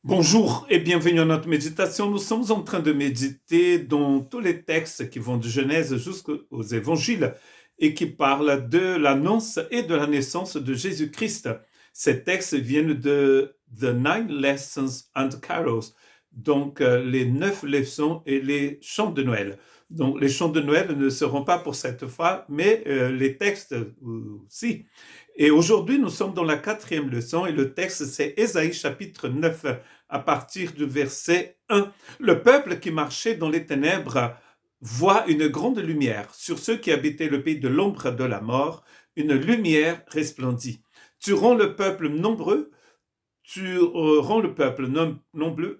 Bonjour et bienvenue à notre méditation. Nous sommes en train de méditer dans tous les textes qui vont de Genèse jusqu'aux évangiles et qui parlent de l'annonce et de la naissance de Jésus-Christ. Ces textes viennent de The Nine Lessons and Carols, donc les 9 leçons et les chants de Noël. Donc les chants de Noël ne seront pas pour cette fois, mais les textes aussi. Et aujourd'hui, nous sommes dans la 4e leçon et le texte, c'est Ésaïe chapitre 9 à partir du verset 1. Le peuple qui marchait dans les ténèbres voit une grande lumière. Sur ceux qui habitaient le pays de l'ombre de la mort, une lumière resplendit. Tu rends le peuple nombreux,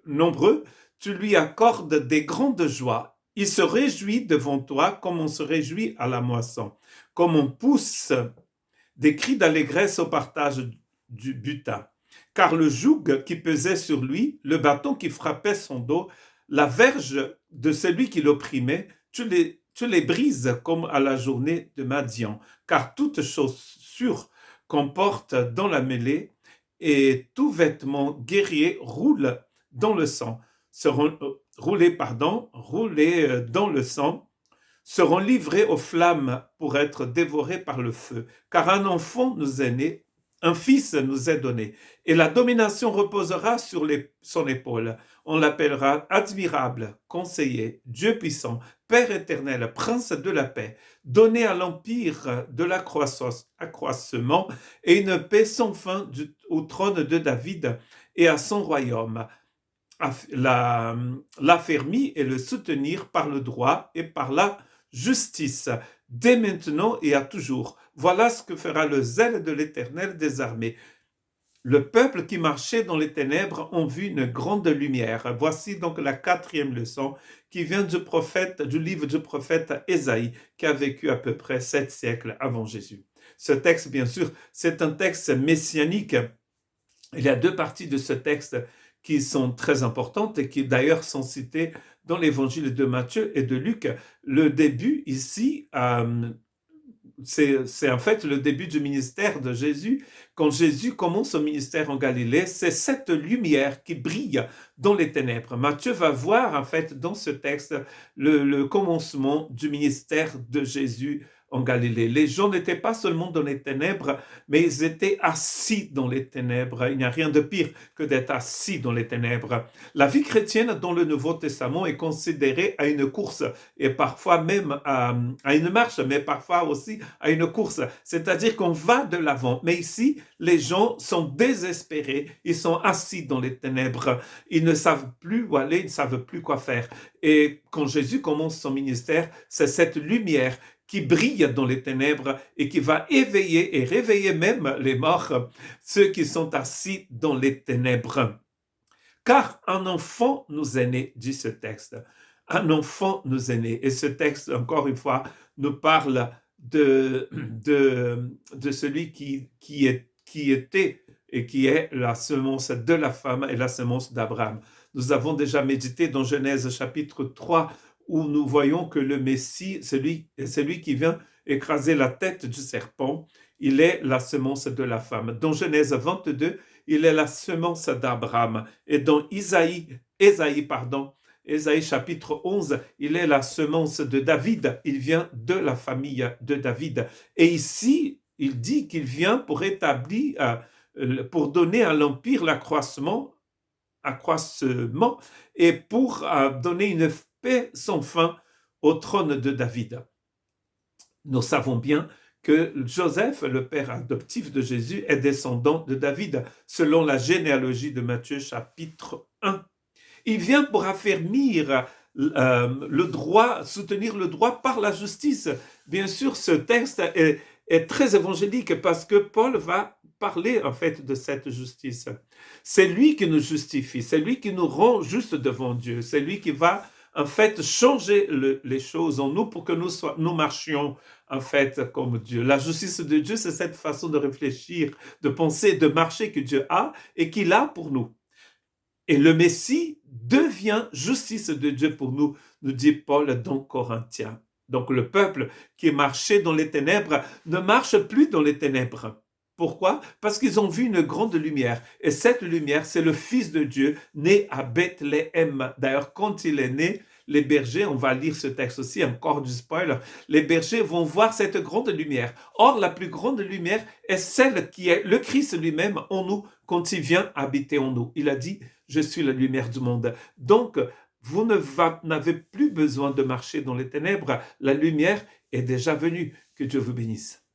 nombreux, tu lui accordes des grandes joies. Il se réjouit devant toi comme on se réjouit à la moisson, comme on pousse des cris d'allégresse au partage du butin. Car le joug qui pesait sur lui, le bâton qui frappait son dos, la verge de celui qui l'opprimait, tu les brises comme à la journée de Madian. Car toute chaussure qu'on porte dans la mêlée et tout vêtement guerrier roule dans le sang, roulés dans le sang, seront livrés aux flammes pour être dévorés par le feu. Car un enfant nous est né, un fils nous est donné, et la domination reposera sur son épaule. On l'appellera admirable, conseiller, Dieu puissant, Père éternel, prince de la paix, donné à l'empire de l'accroissement et une paix sans fin au trône de David et à son royaume. L'affermir et le soutenir par le droit et par la justice, dès maintenant et à toujours. Voilà ce que fera le zèle de l'Éternel des armées. Le peuple qui marchait dans les ténèbres ont vu une grande lumière. Voici donc la 4e leçon qui vient du livre du prophète Ésaïe, qui a vécu à peu près 7 siècles avant Jésus. Ce texte, bien sûr, c'est un texte messianique. Il y a 2 parties de ce texte qui sont très importantes et qui d'ailleurs sont citées dans l'évangile de Matthieu et de Luc. Le début ici, c'est en fait le début du ministère de Jésus. Quand Jésus commence son ministère en Galilée, c'est cette lumière qui brille dans les ténèbres. Matthieu va voir en fait dans ce texte le commencement du ministère de Jésus en Galilée. Les gens n'étaient pas seulement dans les ténèbres, mais ils étaient assis dans les ténèbres. Il n'y a rien de pire que d'être assis dans les ténèbres. La vie chrétienne dans le Nouveau Testament est considérée à une course et parfois même à une marche, mais parfois aussi à une course. C'est-à-dire qu'on va de l'avant. Mais ici, les gens sont désespérés. Ils sont assis dans les ténèbres. Ils ne savent plus où aller, ils ne savent plus quoi faire. Et quand Jésus commence son ministère, c'est cette lumière qui brille dans les ténèbres et qui va éveiller et réveiller même les morts, ceux qui sont assis dans les ténèbres. Car un enfant nous est né, dit ce texte. Un enfant nous est né. Et ce texte, encore une fois, nous parle de celui qui était et qui est la semence de la femme et la semence d'Abraham. Nous avons déjà médité dans Genèse chapitre 3 où nous voyons que le Messie, celui qui vient écraser la tête du serpent, il est la semence de la femme. Dans Genèse 22, il est la semence d'Abraham. Et dans Ésaïe chapitre 11, il est la semence de David. Il vient de la famille de David. Et ici, il dit qu'il vient pour établir, pour donner à l'empire l'accroissement et pour donner une paix sans fin au trône de David. Nous savons bien que Joseph, le père adoptif de Jésus, est descendant de David, selon la généalogie de Matthieu chapitre 1. Il vient pour affermir le droit, soutenir le droit par la justice. Bien sûr, ce texte est très évangélique parce que Paul va parler en fait de cette justice. C'est lui qui nous justifie, c'est lui qui nous rend juste devant Dieu, c'est lui qui va en fait changer les choses en nous pour que nous marchions en fait comme Dieu. La justice de Dieu, c'est cette façon de réfléchir, de penser, de marcher que Dieu a et qu'il a pour nous. Et le Messie devient justice de Dieu pour nous, nous dit Paul dans Corinthiens. Donc le peuple qui marchait dans les ténèbres ne marche plus dans les ténèbres. Pourquoi? Parce qu'ils ont vu une grande lumière. Et cette lumière, c'est le Fils de Dieu né à Bethléem. D'ailleurs, quand il est né, les bergers, on va lire ce texte aussi, encore du spoiler, les bergers vont voir cette grande lumière. Or, la plus grande lumière est celle qui est le Christ lui-même en nous quand il vient habiter en nous. Il a dit, je suis la lumière du monde. Donc, vous n'avez plus besoin de marcher dans les ténèbres. La lumière est déjà venue. Que Dieu vous bénisse.